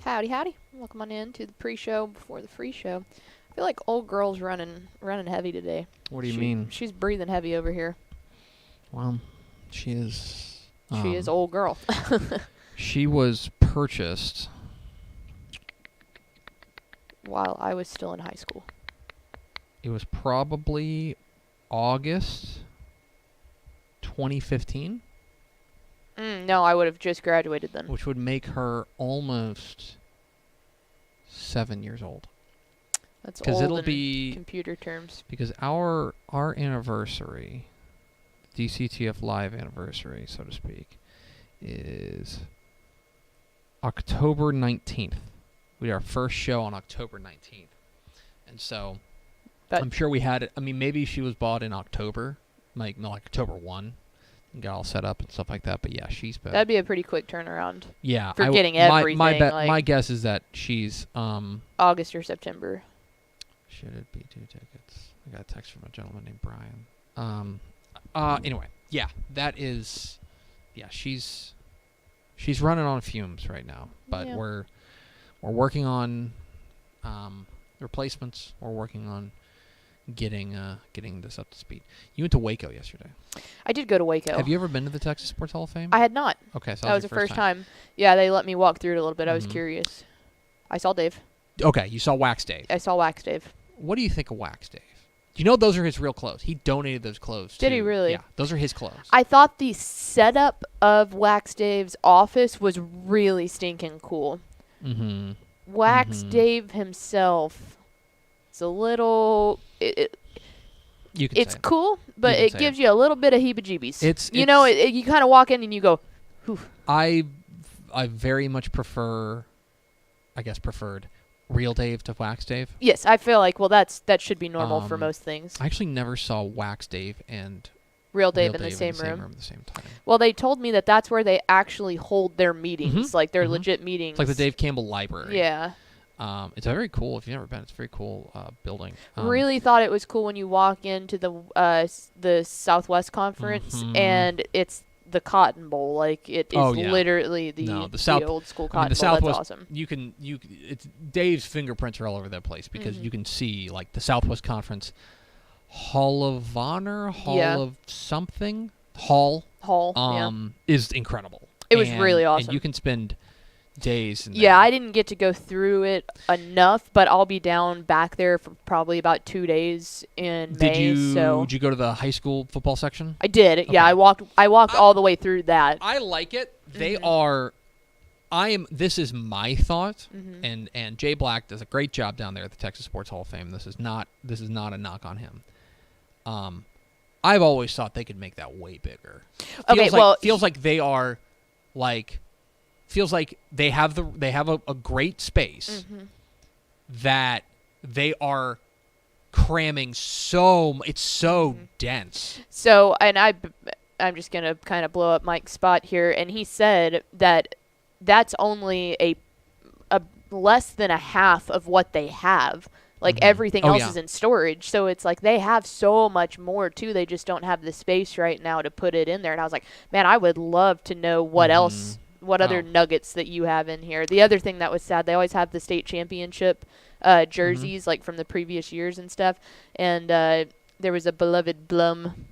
Howdy, howdy. Welcome on in to the pre-show before the free show. I feel like old girl's running heavy today. What do you mean? She's breathing heavy over here. Well, she is... She is old girl. She was purchased... while I was still in high school. It was probably August 2015. No, I would have just graduated then. Which would make her almost 7 years old. That's Because old it'll in be computer terms. Because our anniversary, DCTF Live anniversary, so to speak, is October 19th. We did our first show on October 19th. And so I'm sure we had it. I mean, maybe she was bought in October, like October 1. And got all set up and stuff like that. But yeah, she's been... That'd be a pretty quick turnaround. Yeah. For getting everything. My guess is that she's... August or September. Should it be 2 tickets? I got a text from a gentleman named Brian. Anyway, yeah, that is... Yeah, she's running on fumes right now. But yeah. we're working on replacements. We're working on getting this up to speed. You went to Waco yesterday. I did go to Waco. Have you ever been to the Texas Sports Hall of Fame? I had not. Okay, so that was the first time. Yeah, they let me walk through it a little bit. I was curious. I saw Dave. Okay, you saw Wax Dave. I saw Wax Dave. What do you think of Wax Dave? You know those are his real clothes. He donated those clothes. Did he really? Yeah, those are his clothes. I thought the setup of Wax Dave's office was really stinking cool. Mm-hmm. Wax Dave himself is a little... It's cool, but it gives you a little bit of heebie-jeebies. You kind of walk in and you go, whew. I very much preferred Real Dave to Wax Dave. Yes, I feel like, that should be normal for most things. I actually never saw Wax Dave and Real Dave in the same room at the same time. Well, they told me that that's where they actually hold their meetings, like their legit meetings. It's like the Dave Campbell Library. Yeah. It's very cool. If you've never been, it's a very cool building. Really thought it was cool when you walk into the Southwest Conference and it's the Cotton Bowl. Like it is literally the old school Cotton Bowl. Southwest, that's awesome. It's Dave's fingerprints are all over that place because you can see like the Southwest Conference Hall of Honor, of something, Hall is incredible. It was really awesome. And you can spend days. Yeah, I didn't get to go through it enough, but I'll be down back there for probably about 2 days in May. Did you go to the high school football section? I did. Okay. Yeah, I walked all the way through that. I like it. They are. This is my thought, and Jay Black does a great job down there at the Texas Sports Hall of Fame. This is not a knock on him. I've always thought they could make that way bigger. Feels like they are like. Feels like they have a great space that they are cramming it's so dense. So, and I'm just going to kind of blow up Mike's spot here, and he said that that's only a less than a half of what they have. Like everything else is in storage. So it's like they have so much more too. They just don't have the space right now to put it in there. And I was like, man, I would love to know what else. What other nuggets that you have in here? The other thing that was sad, they always have the state championship jerseys, like from the previous years and stuff. And there was a beloved Blum.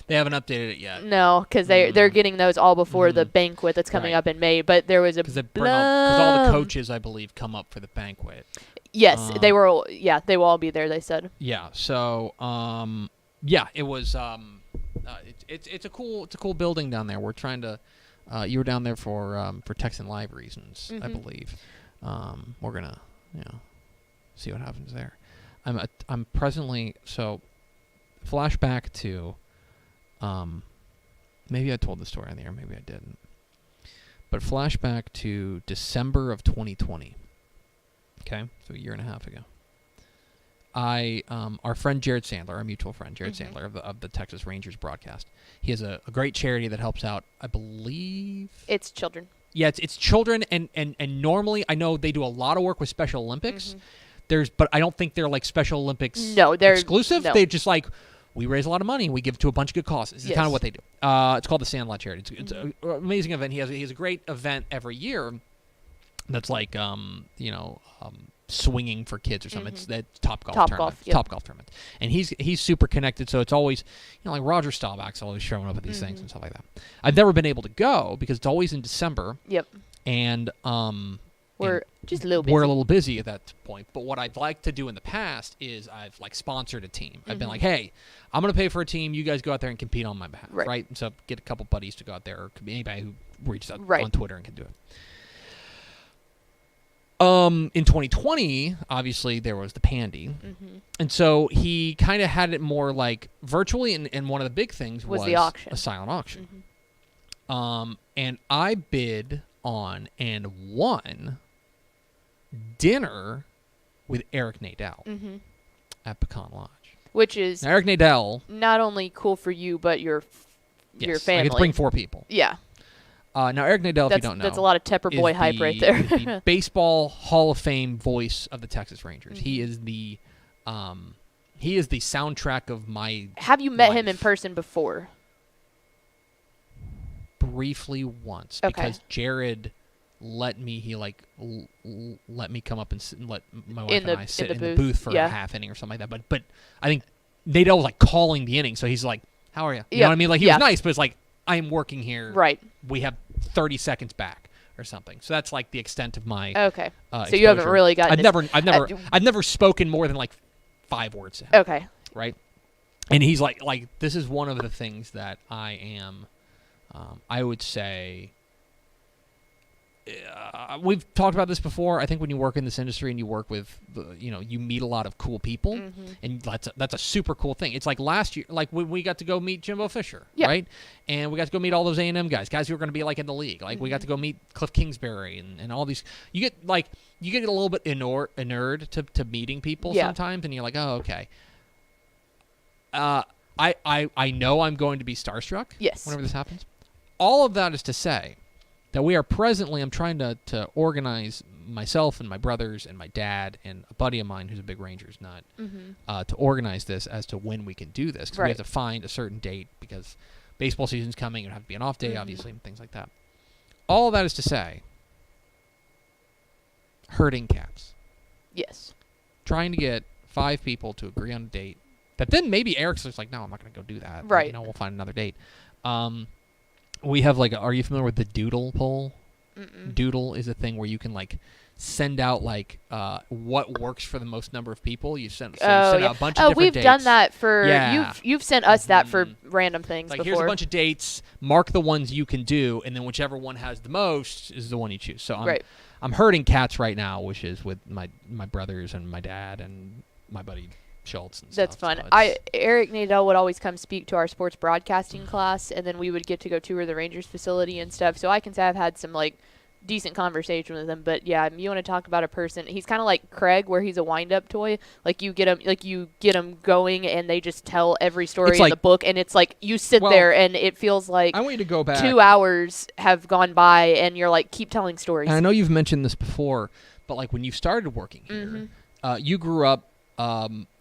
They haven't updated it yet. No, because they're getting those all before the banquet that's coming up in May. But there was a Blum. Because all the coaches, I believe, come up for the banquet. Yes, they will. Yeah, they will all be there. They said. Yeah. So, it was. It's a cool building down there. We're trying to. You were down there for Texan Live reasons, I believe. We're gonna, see what happens there. I'm presently flashback to, maybe I told the story on the air, maybe I didn't. But flashback to December of 2020. Okay, so a year and a half ago. Our friend Jared Sandler, our mutual friend Jared Sandler of the Texas Rangers broadcast, he has a great charity that helps out, I believe. It's children. Yeah, it's children, and normally I know they do a lot of work with Special Olympics. But I don't think they're like Special Olympics exclusive. No. They just like, we raise a lot of money and we give it to a bunch of good causes. This is kind of what they do. It's called the Sandlot Charity. It's an amazing event. He has a great event every year. that's like swinging for kids or something. It's that Top Golf tournament. Yep. Top Golf tournament. And he's super connected, so it's always like Roger Staubach's always showing up at these things and stuff like that. I've never been able to go because it's always in December. Yep. And we're just a little busy. We're a little busy at that point. But what I'd like to do in the past is I've like sponsored a team. I've been like, hey, I'm going to pay for a team. You guys go out there and compete on my behalf, right? And so get a couple buddies to go out there, or could be anybody who reaches out on Twitter and can do it. In 2020, obviously, there was the Pandy. And so he kind of had it more like virtually, and one of the big things was the auction. A silent auction. And I bid on and won dinner with Eric Nadel at Pecan Lodge. Which is now, Eric Nadel, not only cool for you, but your family. I get to bring 4 people. Yeah. Now, Eric Nadel, if you don't know, that's a lot of Tepper boy hype right there. The baseball Hall of Fame voice of the Texas Rangers. He is the soundtrack of my Have you met life. him in person before? Briefly once, because Jared let me. He let me come up and let my wife and I sit in the booth for a half inning or something like that. But I think Nadel was like calling the inning, so he's like, "How are you?" You know what I mean? Like he was nice, but it's like, I am working here. Right. We have 30 seconds back or something. So that's like the extent of my so you haven't really gotten I've never spoken more than like 5 words to him. Okay. Right? And he's like this is one of the things that I am I would say we've talked about this before. I think when you work in this industry and you work with, you meet a lot of cool people, and that's a super cool thing. It's like last year, like when we got to go meet Jimbo Fisher, right? And we got to go meet all those A&M guys who are going to be like in the league. Like we got to go meet Cliff Kingsbury and all these. You get a little bit inured to meeting people sometimes, and you're like, oh, okay. I know I'm going to be starstruck. Yes. Whenever this happens. All of that is to say that we are presently, I'm trying to organize myself and my brothers and my dad and a buddy of mine who's a big Rangers nut to organize this as to when we can do this. Because we have to find a certain date because baseball season's coming. It would have to be an off day, obviously, and things like that. All of that is to say, herding cats. Yes. Trying to get 5 people to agree on a date. That then maybe Eric's just like, no, I'm not going to go do that. Right. We'll find another date. We have are you familiar with the Doodle poll? Doodle is a thing where you can send out what works for the most number of people. You send out a bunch of different we've dates. done that for you've sent us that for random things before. Here's a bunch of dates. Mark the ones you can do, and then whichever one has the most is the one you choose. So I'm herding cats right now, which is with my brothers and my dad and my buddy Schultz and That's stuff. fun. So Eric Nadel would always come speak to our sports broadcasting class, and then we would get to go tour the Rangers facility and stuff. So I can say I've had some decent conversation with him. But yeah, you want to talk about a person? He's kind of like Craig, where he's a wind-up toy. You get him going, and they just tell every story in the book, and it's like you sit there, and it feels like I want you to go back. 2 hours have gone by, and you're like, keep telling stories. And I know you've mentioned this before, but when you started working here, you grew up.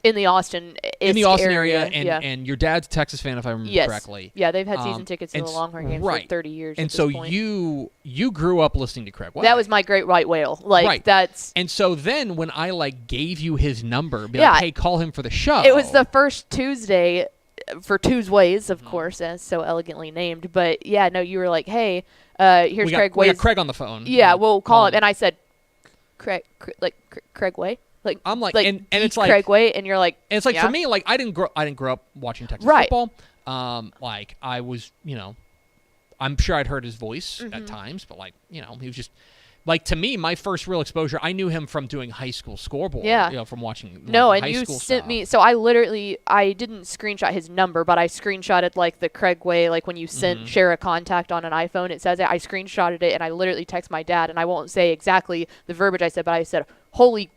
In the Austin area, and your dad's a Texas fan, if I remember correctly. Yeah, they've had season tickets to the Longhorn games for 30 years. And so you grew up listening to Craig White. That was my great white whale. That's. And so then when I gave you his number, hey, call him for the show. It was the first Tuesday for Tuesdays, of course, as so elegantly named. But yeah, no, you were like, hey, here's Craig Way. We got Craig on the phone. Yeah, we'll call him. And I said, Craig Way. I'm and it's Craig Way, and you're like, and it's for me, I didn't grow up watching Texas football. I was, I'm sure I'd heard his voice at times, but he was just to me, my first real exposure. I knew him from doing high school scoreboard. Yeah, from watching. No, and high you school sent stuff. me. So I didn't screenshot his number, but I screenshotted the Craig Way, when you share a contact on an iPhone. It says it. I screenshotted it, and I literally text my dad, and I won't say exactly the verbiage I said, but I said, "Holy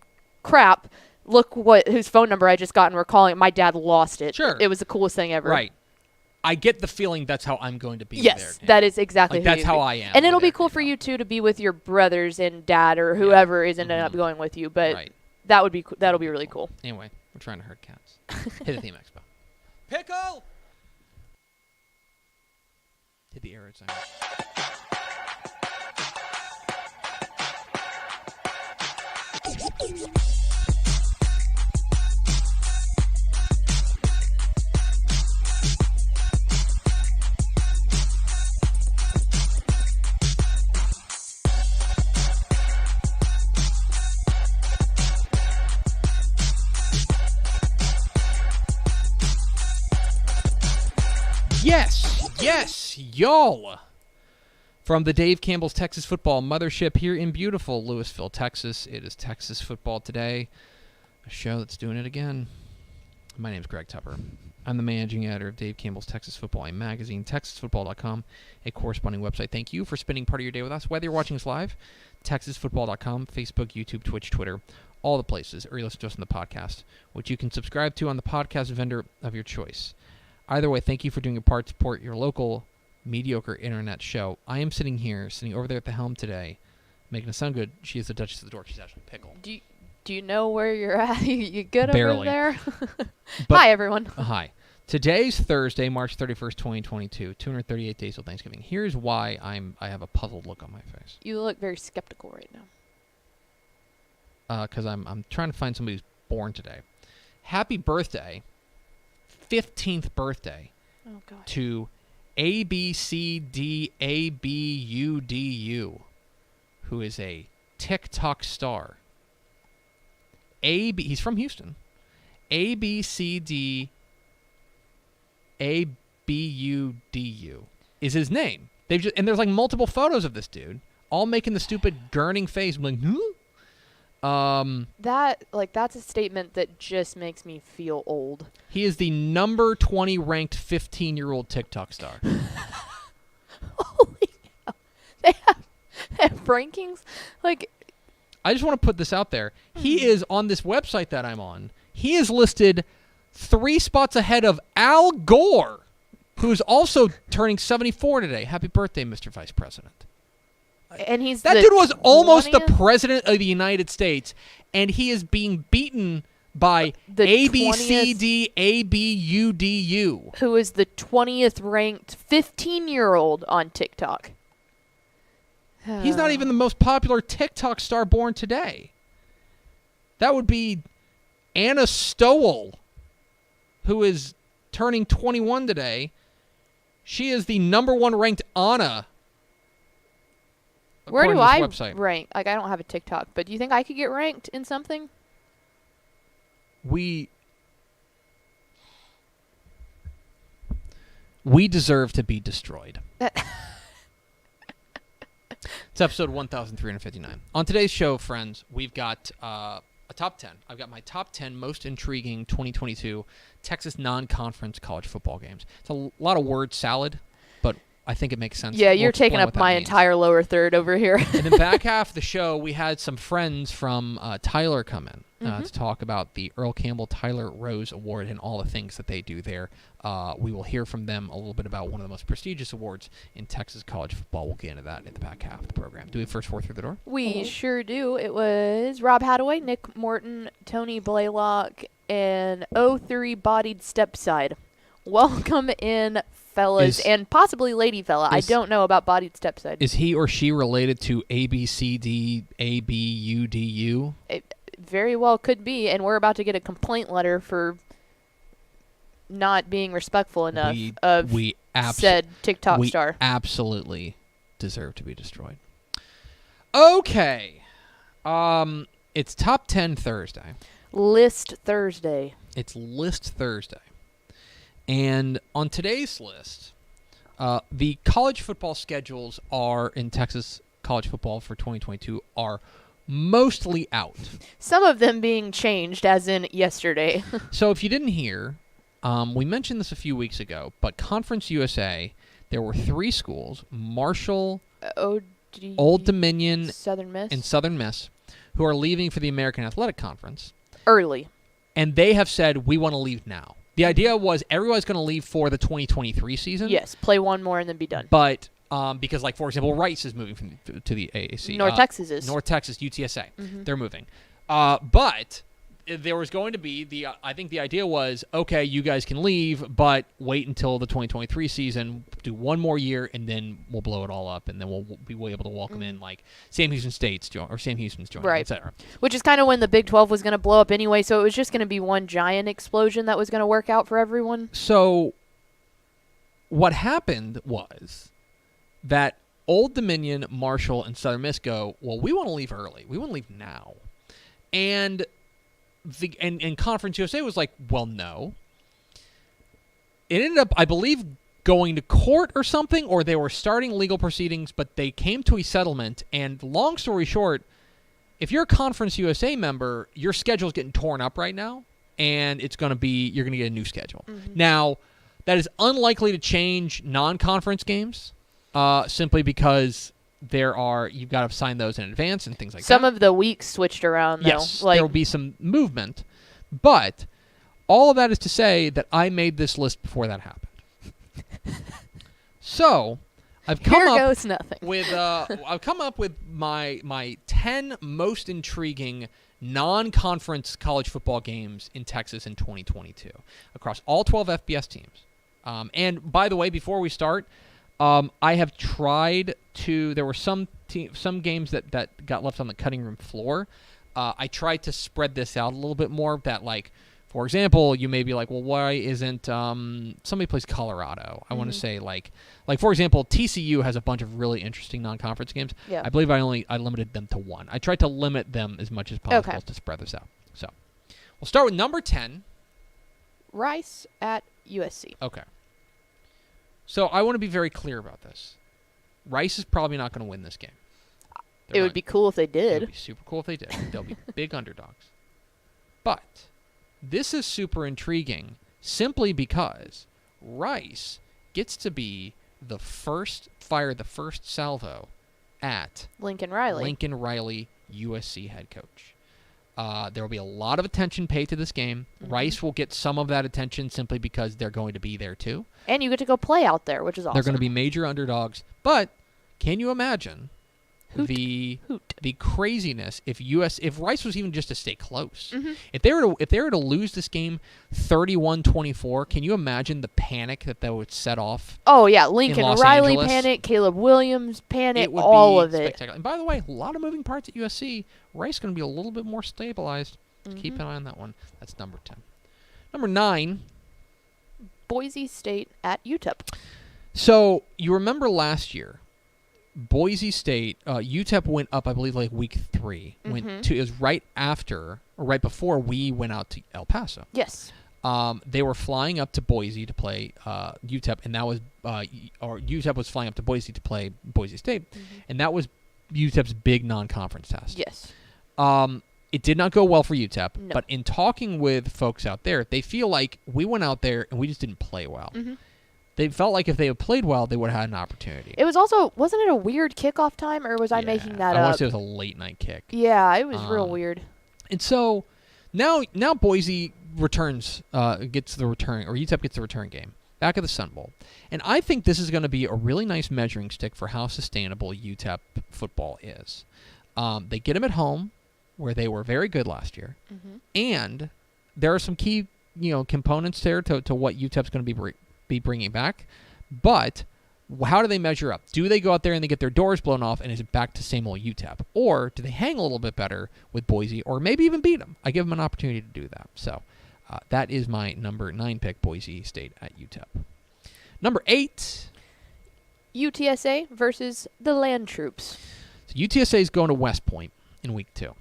crap, look whose phone number I just got, and we're calling it." My dad lost it. Sure. It was the coolest thing ever. Right. I get the feeling that's how I'm going to be yes, there. That is exactly who that's how I am. And it'll be cool for you, too, to be with your brothers and dad or whoever is ended up going with you. But that'll be really cool. Anyway, we're trying to herd cats. Hit the theme expo. Pickle! Hit the air sign. y'all. From the Dave Campbell's Texas Football Mothership here in beautiful Lewisville, Texas, it is Texas Football Today, a show that's doing it again. My name is Greg Tepper. I'm the managing editor of Dave Campbell's Texas Football, a magazine, texasfootball.com, a corresponding website. Thank you for spending part of your day with us, whether you're watching us live, texasfootball.com, Facebook, YouTube, Twitch, Twitter, all the places, or you listen to us on the podcast, which you can subscribe to on the podcast vendor of your choice. Either way, thank you for doing your part to support your local mediocre internet show. I am sitting over there at the helm today, making it sound good. She is the Duchess of the Dork. She's actually Pickle. Do you know where you're at? You good Barely. over there? But, hi, everyone. Hi. Today's Thursday, March 31st, 2022, 238 days till Thanksgiving. Here's why I have a puzzled look on my face. You look very skeptical right now. Because I'm trying to find somebody who's born today. Happy birthday, 15th birthday, to ABCDABUDU, who is a TikTok star. He's from Houston. ABCDABUDU is his name. And there's like multiple photos of this dude, all making the stupid gurning face. I'm like, that's a statement that just makes me feel old. He is the number 20 ranked 15-year-old TikTok star. Holy cow. They have rankings? Like, I just want to put this out there. He is on this website that I'm on. He is listed 3 spots ahead of Al Gore, who's also turning 74 today. Happy birthday, Mr. Vice President. And that dude was almost the president of the United States, and he is being beaten by ABCDABUDU, who is the 20th ranked 15-year-old on TikTok. He's not even the most popular TikTok star born today. That would be Anna Stowell, who is turning 21 today. She is the number 1 ranked Anna. Where do I website. Rank? Like, I don't have a TikTok, but do you think I could get ranked in something? We deserve to be destroyed. It's episode 1359. On today's show, friends, we've got a top 10. I've got my top 10 most intriguing 2022 Texas non-conference college football games. It's a lot of word salad, but I think it makes sense. Yeah, you're taking up my entire lower third over here. And then back half of the show, we had some friends from Tyler come in to talk about the Earl Campbell Tyler Rose Award and all the things that they do there. We will hear from them a little bit about one of the most prestigious awards in Texas college football. We'll get into that in the back half of the program. Do we first 4 through the door? We sure do. It was Rob Hadaway, Nick Morton, Tony Blaylock, and 03 Bodied Stepside. Welcome in, fellas, and possibly lady fella. I don't know about Bodied Stepside. Is he or she related to ABCDABUDU? It very well could be, and we're about to get a complaint letter for not being respectful enough of said TikTok star. We absolutely deserve to be destroyed. Okay. It's Top 10 Thursday. List Thursday. It's List Thursday. And on today's list, the college football schedules are in Texas college football for 2022 are mostly out. Some of them being changed, as in yesterday. So if you didn't hear, we mentioned this a few weeks ago, but Conference USA, there were 3 schools, Marshall, Old Dominion, and Southern Miss, who are leaving for the American Athletic Conference. Early. And they have said, we want to leave now. The idea was everyone's going to leave for the 2023 season. Yes, play one more and then be done. But because, like, for example, Rice is moving to the AAC. North Texas is. North Texas, UTSA. Mm-hmm. They're moving. But there was going to be I think the idea was, okay, you guys can leave, but wait until the 2023 season, do one more year, and then we'll blow it all up, and then we'll be able to welcome in like Sam Houston's joining, right, etc. Which is kind of when the Big 12 was going to blow up anyway, so it was just going to be one giant explosion that was going to work out for everyone. So what happened was that Old Dominion, Marshall, and Southern Miss go, well, we want to leave early. We want to leave now. And Conference USA was like, well, no. It ended up, I believe, going to court or something, or they were starting legal proceedings, but they came to a settlement. And long story short, if you're a Conference USA member, your schedule's getting torn up right now, and you're going to get a new schedule. Now, that is unlikely to change non-conference games, simply because you've got to sign those in advance and things like that. Some of the weeks switched around, though. Yes, there will be some movement, but all of that is to say that I made this list before that happened. So, I've come up with my 10 most intriguing non-conference college football games in Texas in 2022 across all 12 FBS teams. And by the way, before we start, I have tried to. There were some games that got left on the cutting room floor. I tried to spread this out a little bit more. That, like, for example, you may be like, well, why isn't somebody plays Colorado? I want to say like for example, TCU has a bunch of really interesting non-conference games. Yeah. I believe I limited them to one. I tried to limit them as much as possible to spread this out. So we'll start with number 10. Rice at USC. Okay. So I want to be very clear about this. Rice is probably not going to win this game. It would be cool if they did. It would be super cool if they did. They'll be big underdogs. But this is super intriguing simply because Rice gets to be the first salvo at Lincoln Riley, USC head coach. There will be a lot of attention paid to this game. Rice will get some of that attention simply because they're going to be there too. And you get to go play out there, which is awesome. They're going to be major underdogs. But can you imagine the craziness if Rice was even just to stay close? If they were to lose this game 31-24, can you imagine the panic that would set off? Oh yeah, Lincoln Riley Angeles? Panic, Caleb Williams panic, It would all be of it. spectacular. And by the way, a lot of moving parts at USC. Rice going to be a little bit more stabilized. Keep an eye on that one. That's number 10. Number 9. Boise State at UTEP. So you remember last year, Boise State, UTEP went up, I believe, like week 3. It was right after or right before we went out to El Paso. Yes. They were flying up to Boise to play UTEP, and that was or UTEP was flying up to Boise to play Boise State, and that was UTEP's big non-conference test. Yes. It did not go well for UTEP, No. but in talking with folks out there, they feel like we went out there and we just didn't play well. They felt like if they had played well, they would have had an opportunity. It was also, wasn't it a weird kickoff time, or was I making that I up? want to say it was a late night kick. Yeah, it was real weird. And so now Boise gets the return, or UTEP gets the return game back at the Sun Bowl. And I think this is going to be a really nice measuring stick for how sustainable UTEP football is. They get them at home, where they were very good last year, and there are some key components there to what UTEP's going to be bringing back. But how do they measure up? Do they go out there and they get their doors blown off, and is it back to same old UTEP? Or do they hang a little bit better with Boise, or maybe even beat them? I give them an opportunity to do that. So that is my number 9 pick, Boise State at UTEP. Number 8. UTSA versus the Land Troops. So UTSA is going to West Point in week 2.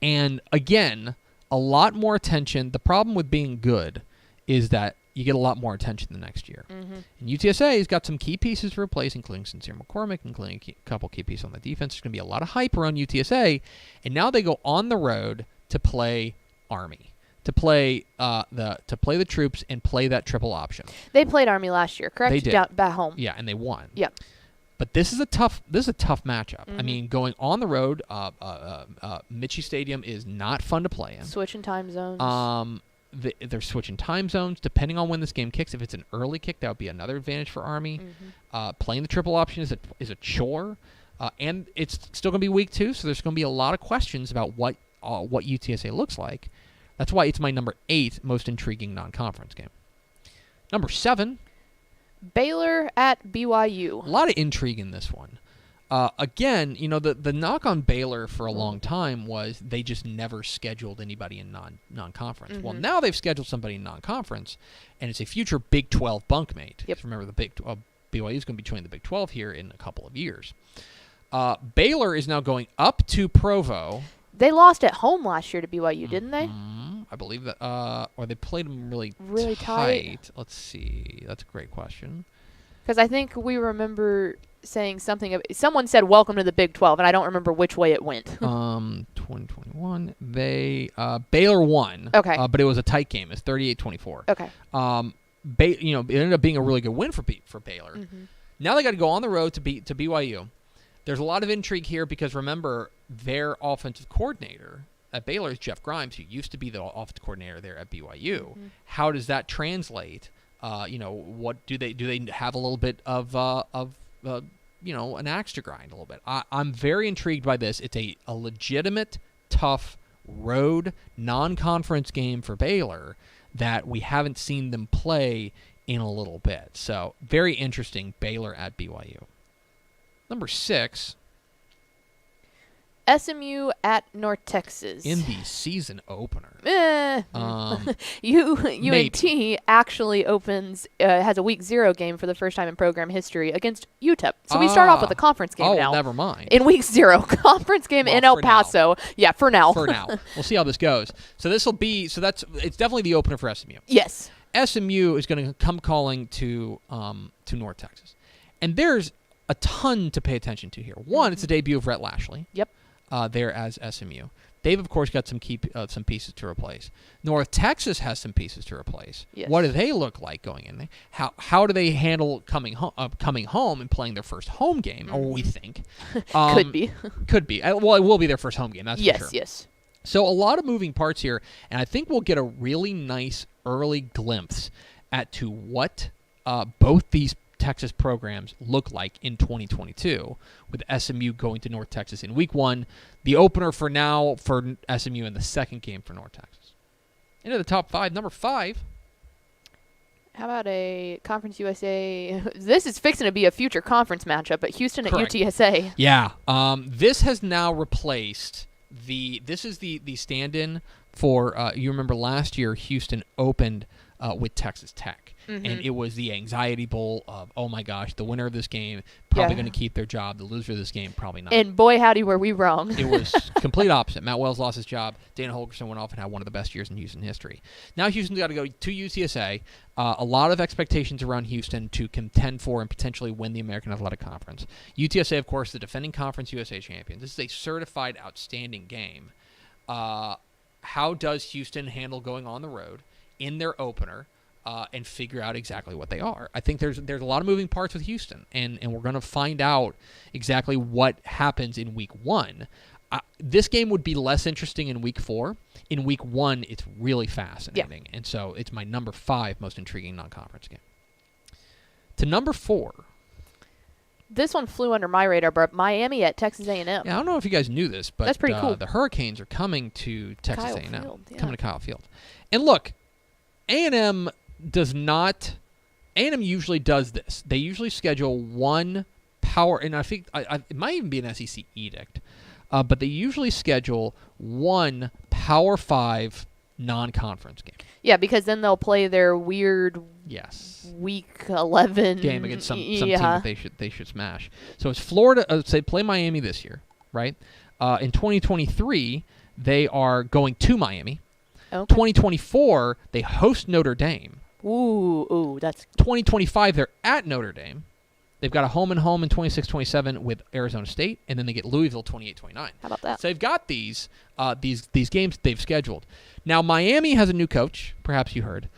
And again, a lot more attention. The problem with being good is that you get a lot more attention the next year. And UTSA has got some key pieces to replace, including Sincere McCormick, including a couple key pieces on the defense. There's going to be a lot of hype around UTSA. And now they go on the road to play Army, to play the troops and play that triple option. They played Army last year, correct? They did. Back home. Yeah, and they won. Yeah. But this is a tough matchup. I mean, going on the road, Mitchie Stadium is not fun to play in. Switching time zones. They're switching time zones depending on when this game kicks. If it's an early kick, that would be another advantage for Army. Playing the triple option is a chore, and it's still going to be week 2, so there's going to be a lot of questions about what UTSA looks like. That's why it's my number 8 most intriguing non-conference game. Number 7. Baylor at BYU. A lot of intrigue in this one. Again, the knock on Baylor for a long time was they just never scheduled anybody in non-conference. Well, now they've scheduled somebody in non-conference, and it's a future Big 12 bunkmate. Yep. Remember, BYU is going to be joining the Big 12 here in a couple of years. Baylor is now going up to Provo. They lost at home last year to BYU, didn't they? them. I believe that, or they played them really tight. Let's see. That's a great question. Because I think we remember saying something. Someone said, "Welcome to the Big 12," and I don't remember which way it went. 2021. Baylor won. Okay. But it was a tight game. It's 38-24. Okay. It ended up being a really good win for Baylor. Mm-hmm. Now they got to go on the road to BYU. There's a lot of intrigue here because remember their offensive coordinator at Baylor is Jeff Grimes, who used to be the offensive coordinator there at BYU. Mm-hmm. How does that translate? What do they have a little bit of an axe to grind a little bit? I'm very intrigued by this. It's a legitimate, tough road non-conference game for Baylor that we haven't seen them play in a little bit. So very interesting. Baylor at BYU. Number 6. SMU at North Texas. In the season opener. UNT actually has a week 0 game for the first time in program history against UTEP. So we start off with a conference game now. Oh, never mind. In week 0, conference game in El Paso. Yeah, for now. For now. We'll see how this goes. So it's definitely the opener for SMU. Yes. SMU is going to come calling to North Texas. And there's a ton to pay attention to here. One, it's the debut of Rhett Lashley. Yep. There as SMU. They've, of course, got some pieces to replace. North Texas has some pieces to replace. Yes. What do they look like going in there? How do they handle coming home and playing their first home game, or we think? Could be. Could be. Well, it will be their first home game, that's for sure. Yes. So a lot of moving parts here, and I think we'll get a really nice early glimpse at to what both these Texas programs look like in 2022, with SMU going to North Texas in week 1, the opener for now for SMU, and the second game for North Texas. Into the top 5, number 5. How about a Conference USA? This is fixing to be a future conference matchup, but Houston Correct. at UTSA. Yeah. This has now replaced this is the stand-in for, you remember last year Houston opened with Texas Tech. Mm-hmm. And it was the anxiety bowl of, oh my gosh, the winner of this game probably going to keep their job. The loser of this game probably not. And boy, howdy, were we wrong. It was complete opposite. Matt Wells lost his job. Dana Holgorsen went off and had one of the best years in Houston history. Now Houston's got to go to UTSA. A lot of expectations around Houston to contend for and potentially win the American Athletic Conference. UTSA, of course, the defending Conference USA champions. This is a certified outstanding game. How does Houston handle going on the road in their opener? And figure out exactly what they are. I think there's a lot of moving parts with Houston, and we're going to find out exactly what happens in week 1. This game would be less interesting in week 4. In week 1, it's really fascinating, and so it's my number 5 most intriguing non-conference game. To number 4. This one flew under my radar, but Miami at Texas A&M. Yeah, I don't know if you guys knew this, but that's pretty cool. The Hurricanes are coming to Texas Kyle A&M. Field, yeah. Coming to Kyle Field. And look, A&M usually does this. They usually schedule one power, and I think it might even be an SEC edict, but they usually schedule one Power 5 non-conference game. Yeah, because then they'll play their weird week 11 game against some team that they should smash. So it's Florida. They play Miami this year, right? In 2023, they are going to Miami. Okay. 2024, they host Notre Dame. Ooh, that's 2025. They're at Notre Dame. They've got a home in 26-27 with Arizona State, and then they get Louisville 28-29. How about that? So they've got these games they've scheduled. Now Miami has a new coach. Perhaps you heard.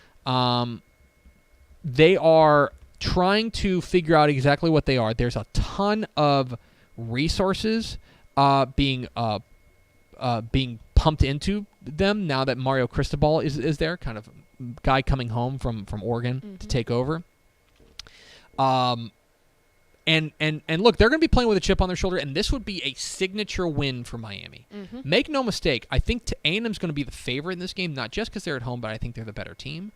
They are trying to figure out exactly what they are. There's a ton of resources being pumped into them now that Mario Cristobal is there, kind of guy coming home from Oregon to take over. And look, they're going to be playing with a chip on their shoulder, and this would be a signature win for Miami. Mm-hmm. Make no mistake, I think A&M's going to be the favorite in this game, not just because they're at home, but I think they're the better team.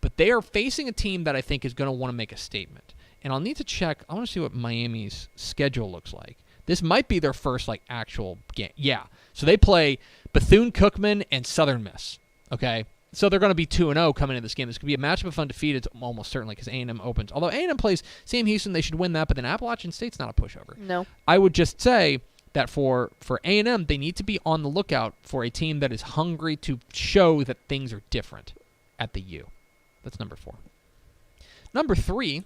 But they are facing a team that I think is going to want to make a statement. And I'll need to check. I want to see what Miami's schedule looks like. This might be their first actual game. Yeah. So they play Bethune-Cookman and Southern Miss. Okay. So they're going to be 2-0 coming into this game. This could be a matchup of undefeated, almost certainly, because A&M opens. Although A&M plays Sam Houston, they should win that. But then Appalachian State's not a pushover. No. I would just say that for A&M, they need to be on the lookout for a team that is hungry to show that things are different at the U. That's number 4. Number 3.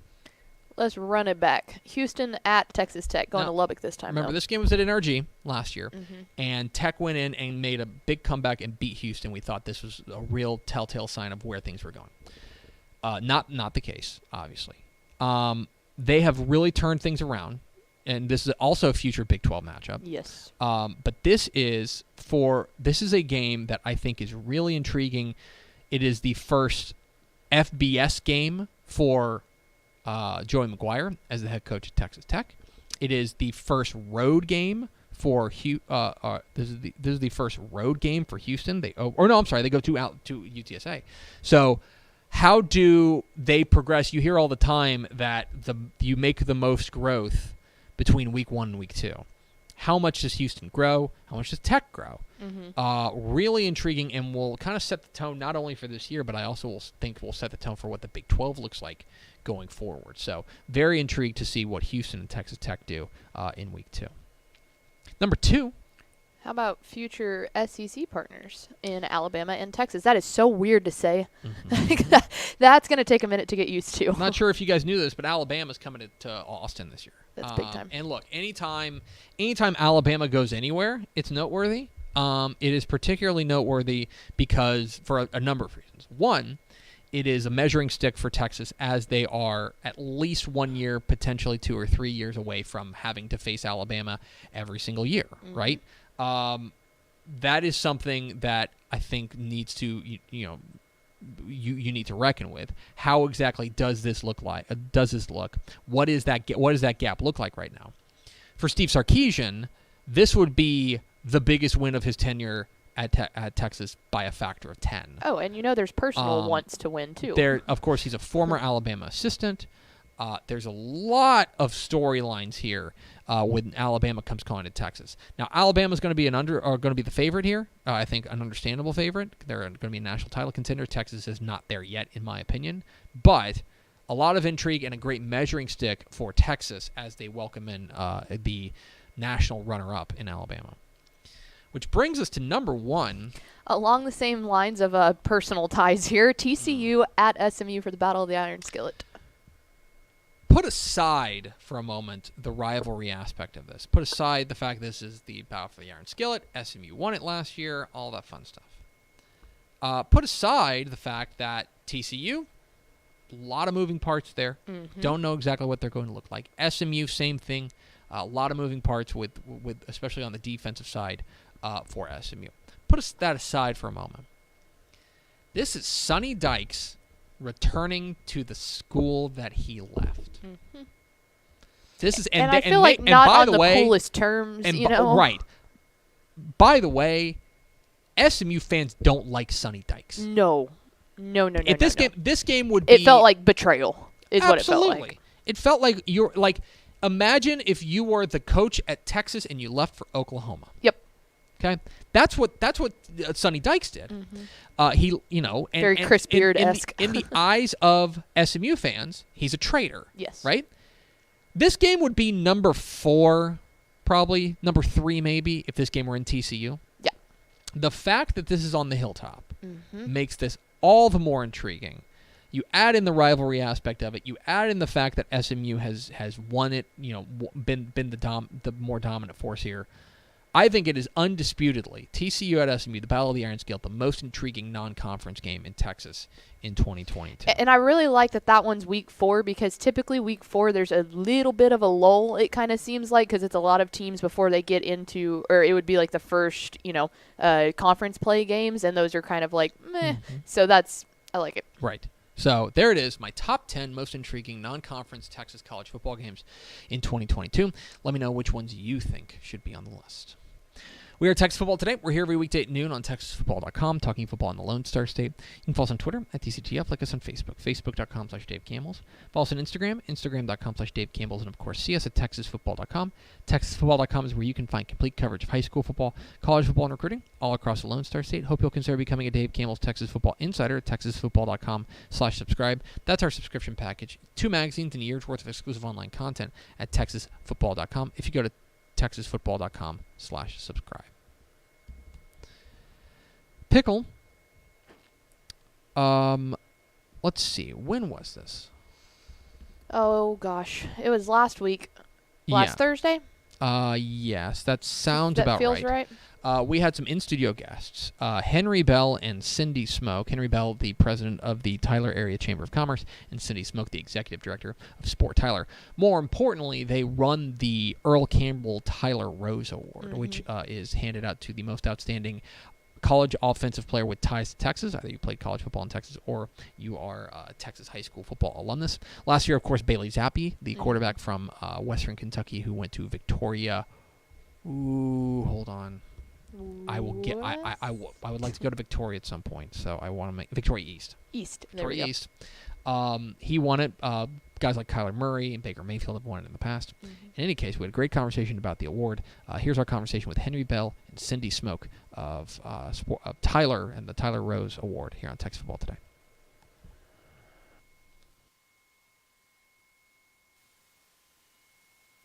Let's run it back. Houston at Texas Tech, going to Lubbock this time. Remember, this game was at NRG last year, and Tech went in and made a big comeback and beat Houston. We thought this was a real telltale sign of where things were going. Not the case, obviously. They have really turned things around, and this is also a future Big 12 matchup. Yes. But this is a game that I think is really intriguing. It is the first FBS game for Joey McGuire as the head coach at Texas Tech. It is the first road game for this is the first road game for Houston. They go to UTSA. So how do they progress? You hear all the time that you make the most growth between week 1 and week 2. How much does Houston grow? How much does Tech grow? Really intriguing, and will kind of set the tone not only for this year, but I also think will set the tone for what the Big 12 looks like going forward. So very intrigued to see what Houston and Texas Tech do in week 2. Number 2. How about future SEC partners in Alabama and Texas? That is so weird to say. That's going to take a minute to get used to. I'm not sure if you guys knew this, but Alabama's coming to Austin this year. That's big time. And look, anytime Alabama goes anywhere, it's noteworthy. It is particularly noteworthy because for a number of reasons. One, it is a measuring stick for Texas as they are at least 1 year, potentially 2 or 3 years away from having to face Alabama every single year, right? That is something that I think needs to, you need to reckon with. How exactly does this look like? What does that gap look like right now? For Steve Sarkisian, this would be the biggest win of his tenure at Texas by a factor of 10. Oh, and there's personal wants to win too. Of course, he's a former Alabama assistant. There's a lot of storylines here when Alabama comes calling to Texas. Now, Alabama's going to be the favorite here. I think an understandable favorite. They're going to be a national title contender. Texas is not there yet, in my opinion. But a lot of intrigue and a great measuring stick for Texas as they welcome in the national runner-up in Alabama. Which brings us to number 1. Along the same lines of personal ties here, TCU at SMU for the Battle of the Iron Skillet. Put aside for a moment the rivalry aspect of this. Put aside the fact this is the Battle for the Iron Skillet. SMU won it last year. All that fun stuff. Put aside the fact that TCU, a lot of moving parts there. Don't know exactly what they're going to look like. SMU, same thing. A lot of moving parts with especially on the defensive side for SMU. Put that aside for a moment. This is Sonny Dykes returning to the school that he left. This is and I feel like not on the coolest terms, right. By the way, SMU fans don't like Sonny Dykes. No. This game would be. It felt like betrayal. Is absolutely. What it felt like. It felt like you're like. Imagine if you were the coach at Texas and you left for Oklahoma. Yep. Okay, that's what Sonny Dykes did. He, very Chris Beard-esque. In the eyes of SMU fans, he's a traitor. Yes. Right. This game would be number 4, probably number 3, maybe if this game were in TCU. Yeah. The fact that this is on the hilltop makes this all the more intriguing. You add in the rivalry aspect of it. You add in the fact that SMU has won it. Been the more dominant force here. I think it is undisputedly TCU at SMU, the Battle of the Iron Skillet, the most intriguing non-conference game in Texas in 2022. And I really like that one's week 4 because typically week 4 there's a little bit of a lull. It kind of seems like because it's a lot of teams before they get into, or it would be like the first conference play games, and those are kind of like meh. So I like it. Right. So there it is, my top 10 most intriguing non-conference Texas college football games in 2022. Let me know which ones you think should be on the list. We are Texas Football Today. We're here every weekday at noon on TexasFootball.com, talking football in the Lone Star State. You can follow us on Twitter at TCTF, like us on Facebook, Facebook.com/Dave Campbell's. Follow us on Instagram, Instagram.com/Dave Campbell's, and of course, see us at TexasFootball.com. TexasFootball.com is where you can find complete coverage of high school football, college football, and recruiting all across the Lone Star State. Hope you'll consider becoming a Dave Campbell's Texas Football Insider at TexasFootball.com/subscribe. That's our subscription package. 2 magazines and a year's worth of exclusive online content at TexasFootball.com. If you go to texasfootball.com/subscribe. Pickle. Let's see. When was this? Oh gosh, it was last week. Last Thursday. Yes, that sounds That about feels right. right. We had some in-studio guests, Henry Bell and Cindy Smoke. Henry Bell, the president of the Tyler Area Chamber of Commerce, and Cindy Smoke, the executive director of Sport Tyler. More importantly, they run the Earl Campbell Tyler Rose Award, which is handed out to the most outstanding college offensive player with ties to Texas. Either you played college football in Texas or you are a Texas high school football alumnus. Last year, of course, Bailey Zappi, the quarterback from Western Kentucky who went to Victoria. Ooh, hold on. I will get. I would like to go to Victoria at some point, so I want to make Victoria East. Victoria East. He won it. Guys like Kyler Murray and Baker Mayfield have won it in the past. In any case, we had a great conversation about the award. Here's our conversation with Henry Bell and Cindy Smoke of Tyler and the Tyler Rose Award here on Texas Football Today.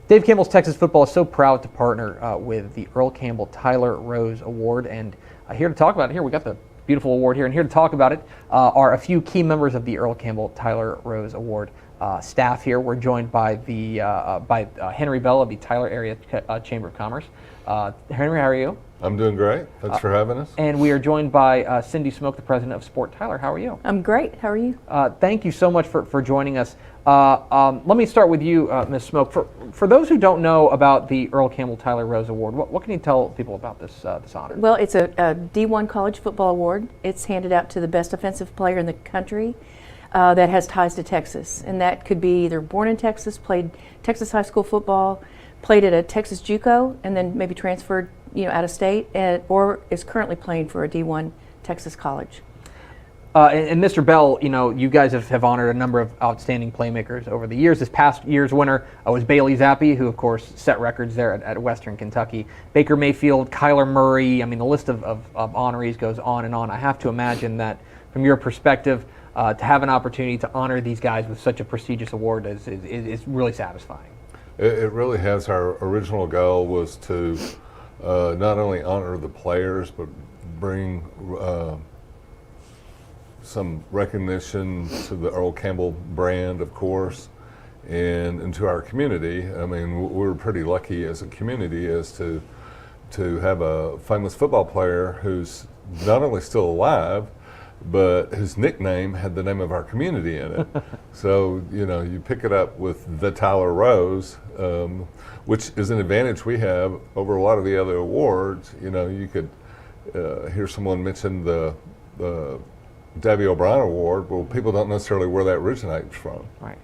Dave Campbell's Texas Football is so proud to partner with the Earl Campbell Tyler Rose Award, and here to talk about it, we got the beautiful award here, and here to talk about it are a few key members of the Earl Campbell Tyler Rose Award staff here. We're joined by Henry Bell of the Tyler Area Chamber of Commerce. Henry, how are you? I'm doing great. Thanks for having us. And we are joined by Cindy Smoke, the president of Sport Tyler. How are you? I'm great. How are you? Thank you so much for joining us. Let me start with you, Ms. Smoke. For those who don't know about the Earl Campbell Tyler Rose Award, what can you tell people about this honor? Well, it's a D1 college football award. It's handed out to the best offensive player in the country that has ties to Texas. And that could be either born in Texas, played Texas high school football, played at a Texas JUCO, and then maybe transferred out of state, or is currently playing for a D1 Texas college. And Mr. Bell, you guys have honored a number of outstanding playmakers over the years. This past year's winner was Bailey Zappi, who, of course, set records there at Western Kentucky. Baker Mayfield, Kyler Murray. I mean, the list of honorees goes on and on. I have to imagine that, from your perspective, to have an opportunity to honor these guys with such a prestigious award is really satisfying. It really has. Our original goal was to not only honor the players, but bring some recognition to the Earl Campbell brand, of course, and to our community. I mean, we're pretty lucky as a community as to have a famous football player who's not only still alive, but his nickname had the name of our community in it. So, you pick it up with the Tyler Rose, which is an advantage we have over a lot of the other awards. You could hear someone mention the Davy O'Brien Award. Well, people don't necessarily where that originates from. Right.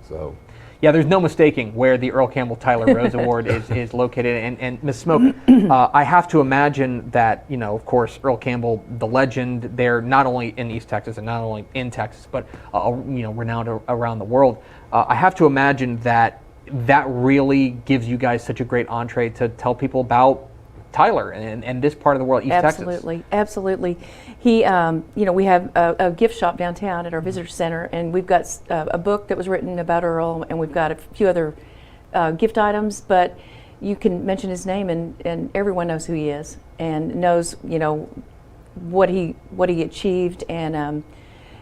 So. Yeah, there's no mistaking where the Earl Campbell Tyler Rose Award is located. And Ms. Smoke, I have to imagine that, of course, Earl Campbell, the legend, they're not only in East Texas and not only in Texas, but, renowned around the world. I have to imagine that really gives you guys such a great entree to tell people about Tyler and this part of the world, East Texas. Absolutely. He, we have a gift shop downtown at our visitor center, and we've got a book that was written about Earl, and we've got a few other gift items. But you can mention his name, and everyone knows who he is and knows, what he achieved, and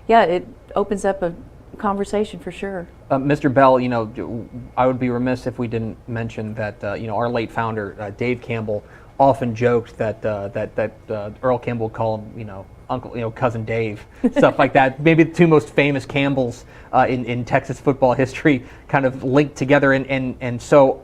it opens up a conversation for sure. Mr. Bell, I would be remiss if we didn't mention that our late founder, Dave Campbell, often joked that Earl Campbell would call him, Uncle, Cousin Dave, stuff like that. Maybe the two most famous Campbells in Texas football history kind of linked together, and so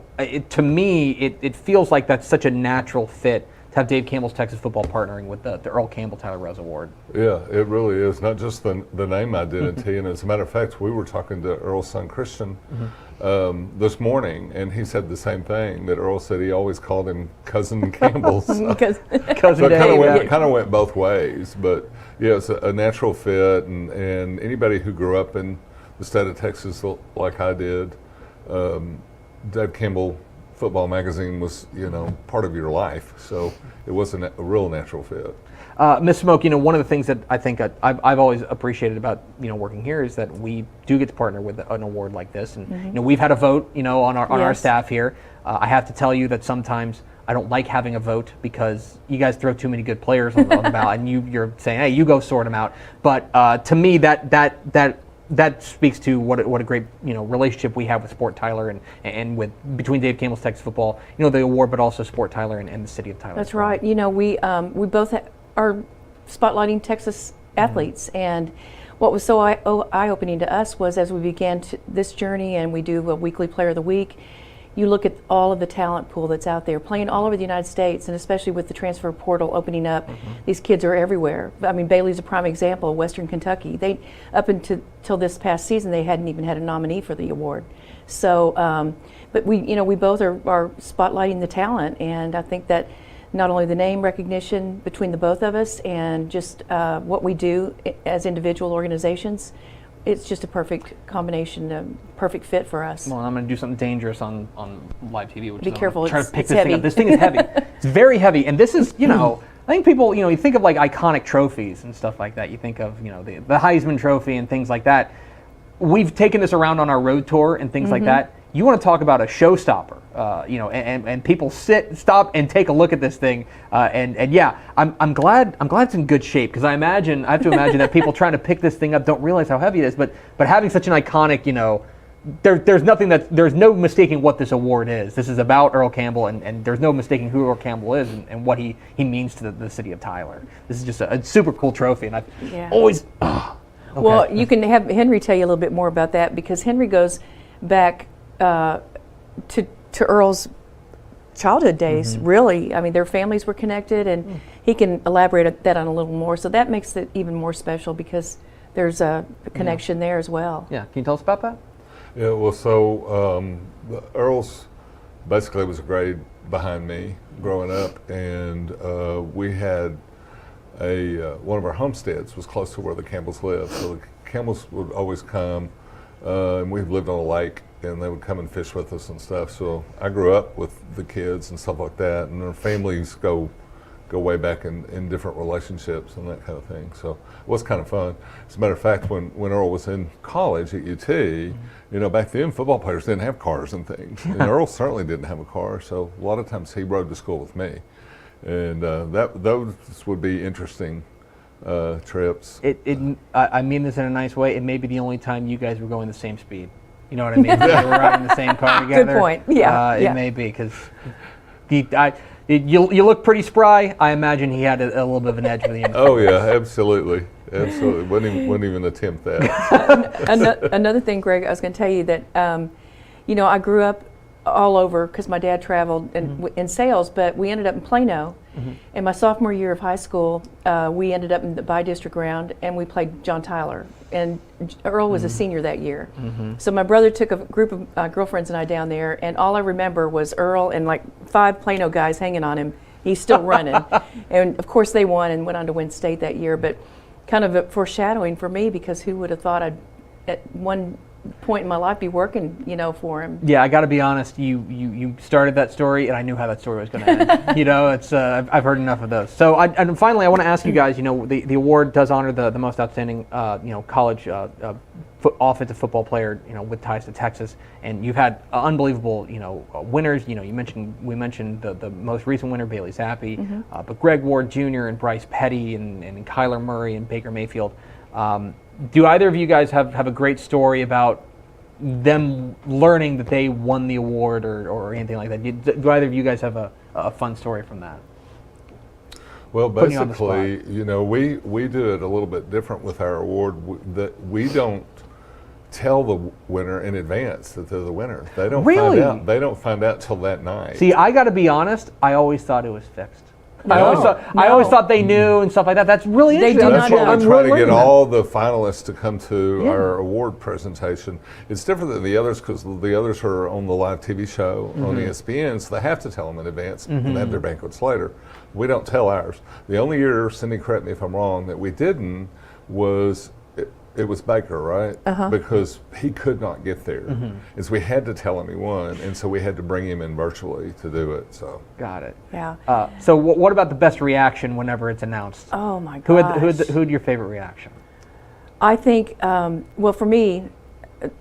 to me, it feels like that's such a natural fit to have Dave Campbell's Texas Football partnering with the Earl Campbell Tyler Rose Award. Yeah, it really is. Not just the name identity, and as a matter of fact, we were talking to Earl's son Christian this morning, and he said the same thing, that Earl said he always called him Cousin Campbell. So Cousin so Dave. it kind of went both ways, but yeah, it's a natural fit, and anybody who grew up in the state of Texas like I did, Dave Campbell football magazine was, part of your life. So it wasn't a real natural fit. Ms. Smoke, one of the things that I think I've always appreciated about working here is that we do get to partner with an award like this, and we've had a vote on our Yes. staff here. I have to tell you that sometimes I don't like having a vote because you guys throw too many good players on the ballot, and you're saying, hey, you go sort them out. But to me, that speaks to what a great relationship we have with Sport Tyler and with between Dave Campbell's Texas Football, the award, but also Sport Tyler and the city of Tyler. That's right. We both are spotlighting Texas athletes, and what was so eye-opening to us was as we began this journey, and we do a weekly Player of the Week. You look at all of the talent pool that's out there playing all over the United States, and especially with the transfer portal opening up, these kids are everywhere. I mean, Bailey's a prime example. Western Kentucky, they up until this past season, they hadn't even had a nominee for the award. So, but we both are spotlighting the talent, and I think that not only the name recognition between the both of us and just what we do as individual organizations, it's just a perfect combination, a perfect fit for us. Well, I'm going to do something dangerous on live TV. Which Be is careful, I'm trying to pick it's this heavy. thing up. This thing is heavy. It's very heavy, and this is, I think people, you think of like iconic trophies and stuff like that. You think of, the Heisman Trophy and things like that. We've taken this around on our road tour and things like that. You want to talk about a showstopper, and people stop and take a look at this thing, and yeah, I'm glad it's in good shape, because I have to imagine that people trying to pick this thing up don't realize how heavy it is, but having such an iconic, there's no mistaking what this award is. This is about Earl Campbell, and there's no mistaking who Earl Campbell is and what he means to the city of Tyler. This is just a super cool trophy, and I've always. Okay. Well, you can have Henry tell you a little bit more about that, because Henry goes back to Earl's childhood days, really. I mean, their families were connected, and he can elaborate that on a little more. So that makes it even more special, because there's a connection there as well. Yeah, can you tell us about that? Yeah, well, so Earl's basically was a grade behind me growing up, and we had one of our homesteads was close to where the Campbells lived. So the Campbells would always come, and we lived on a lake, and they would come and fish with us and stuff. So I grew up with the kids and stuff like that, and their families go way back in different relationships and that kind of thing. So it was kind of fun. As a matter of fact, when Earl was in college at UT, back then football players didn't have cars and things. And Earl certainly didn't have a car, so a lot of times he rode to school with me. And those would be interesting trips. I mean this in a nice way. It may be the only time you guys were going the same speed. You know what I mean? We were riding the same car together. Good point. Yeah. It may be, because you look pretty spry. I imagine he had a little bit of an edge for the end. Oh yeah, absolutely. Wouldn't even attempt that. Another thing, Greg, I was going to tell you that, I grew up all over because my dad traveled in sales, but we ended up in Plano. In my sophomore year of high school, we ended up in the by-district round, and we played John Tyler. And Earl was a senior that year. So my brother took a group of girlfriends and I down there, and all I remember was Earl and like 5 Plano guys hanging on him. He's still running. And of course they won and went on to win state that year, but kind of a foreshadowing for me, because who would have thought I'd at one point in my life be working, for him. Yeah, I got to be honest. You started that story, and I knew how that story was going to end. It's I've heard enough of those. So, and finally, I want to ask you guys. The award does honor the most outstanding, college offensive football player, with ties to Texas, and you've had unbelievable, winners. We mentioned the most recent winner, Bailey Zappi, but Greg Ward Jr. and Bryce Petty and Kyler Murray and Baker Mayfield. Do either of you guys have a great story about them learning that they won the award or anything like that? Do either of you guys have a fun story from that? Well, basically, we do it a little bit different with our award. We don't tell the winner in advance that they're the winner. They don't Really? find out. They don't find out till that night. See, I got to be honest. I always thought it was fixed. I No. always thought they knew and stuff like that. That's really They interesting. do That's not why know. we I'm try really to get learning that. all the finalists to come to our award presentation. It's different than the others because the others are on the live TV show on ESPN, so they have to tell them in advance and have their banquets later. We don't tell ours. The only year, Cindy, correct me if I'm wrong, that we didn't was It was Baker, right? Uh-huh. Because he could not get there. Mm-hmm. And so we had to tell him he won, and so we had to bring him in virtually to do it. So Got it. Yeah. So what about the best reaction whenever it's announced? Oh my Who gosh. had your favorite reaction? I think, well, for me,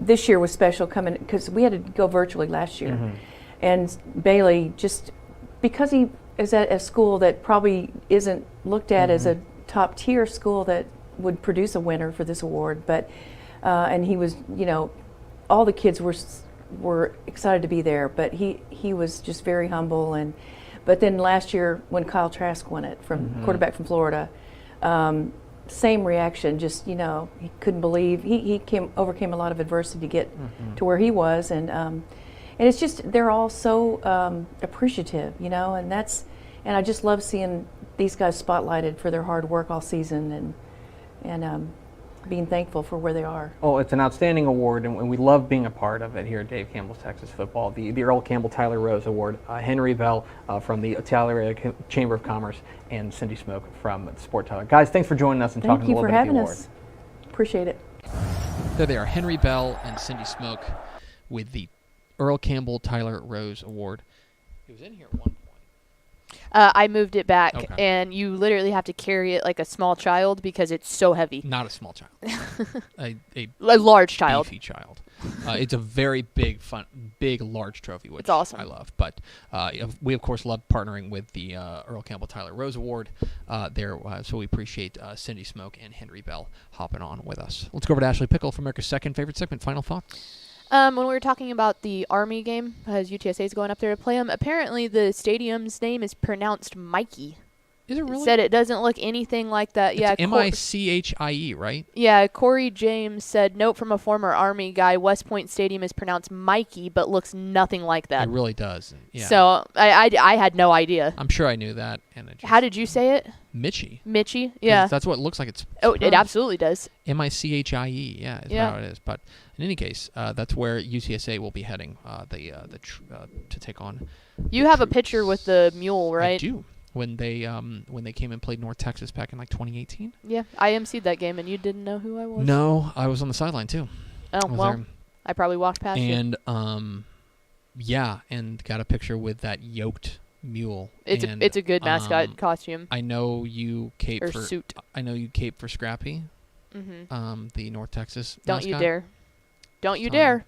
this year was special coming because we had to go virtually last year. Mm-hmm. And Bailey, just because he is at a school that probably isn't looked at as a top tier school that would produce a winner for this award, but and he was, all the kids were excited to be there, but he was just very humble. And but then last year when Kyle Trask won it from quarterback from Florida, same reaction. Just he couldn't believe he overcame a lot of adversity to get to where he was, and it's just they're all so appreciative, and I just love seeing these guys spotlighted for their hard work all season and being thankful for where they are. Oh, it's an outstanding award, and we love being a part of it here at Dave Campbell's Texas Football. The Earl Campbell Tyler Rose Award, Henry Bell from the Italian Chamber of Commerce, and Cindy Smoke from Sport Tyler. Guys, thanks for joining us and Thank talking you a for little bit having about the us. award. Appreciate it. There they are, Henry Bell and Cindy Smoke with the Earl Campbell Tyler Rose Award. It was in here at one point. I moved it back, Okay. and you literally have to carry it like a small child because it's so heavy. Not a small child. a A large child. beefy child. It's a very big, large trophy, which It's awesome. I love. But we, of course, love partnering with the Earl Campbell Tyler Rose Award there. So we appreciate Cindy Smoke and Henry Bell hopping on with us. Let's go over to Ashley Pickle for America's second favorite segment. Final thoughts? When we were talking about the Army game, because UTSA is going up there to play them, apparently the stadium's name is pronounced Mikey. Is it really? Said it doesn't look anything like that. It's Michie, right? Yeah, Corey James said, note from a former Army guy, West Point Stadium is pronounced Mikey, but looks nothing like that. It really does. Yeah. So I had no idea. I'm sure I knew that. And it just, How did you say it? Michie. Mitchie? Yeah. That's what it looks like. It's Oh, it absolutely does. Michie. Yeah, is Yeah. how it is. But in any case, that's where UTSA will be heading to take on. You have a picture with the mule, right? I do. When they came and played North Texas back in like 2018. Yeah, I emceed that game, and you didn't know who I was. No, I was on the sideline too. Oh I was well, there. I probably walked past you. And yeah, and got a picture with that yoked mule. It's and, a good mascot costume I know you cape or for suit. I know you cape for Scrappy, Mm-hmm. the North Texas Don't mascot. you dare! Don't you So, dare!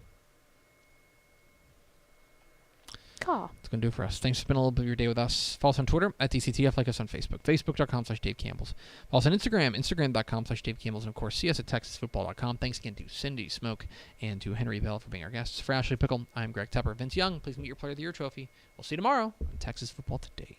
Caw. That's going to do it for us. Thanks for spending a little bit of your day with us. Follow us on Twitter at DCTF. Like us on Facebook. Facebook.com/Dave Campbell's. Follow us on Instagram. Instagram.com/Dave Campbell's. And, of course, see us at TexasFootball.com. Thanks again to Cindy Smoke and to Henry Bell for being our guests. For Ashley Pickle, I'm Greg Tepper. Vince Young, please meet your Player of the Year trophy. We'll see you tomorrow on Texas Football Today.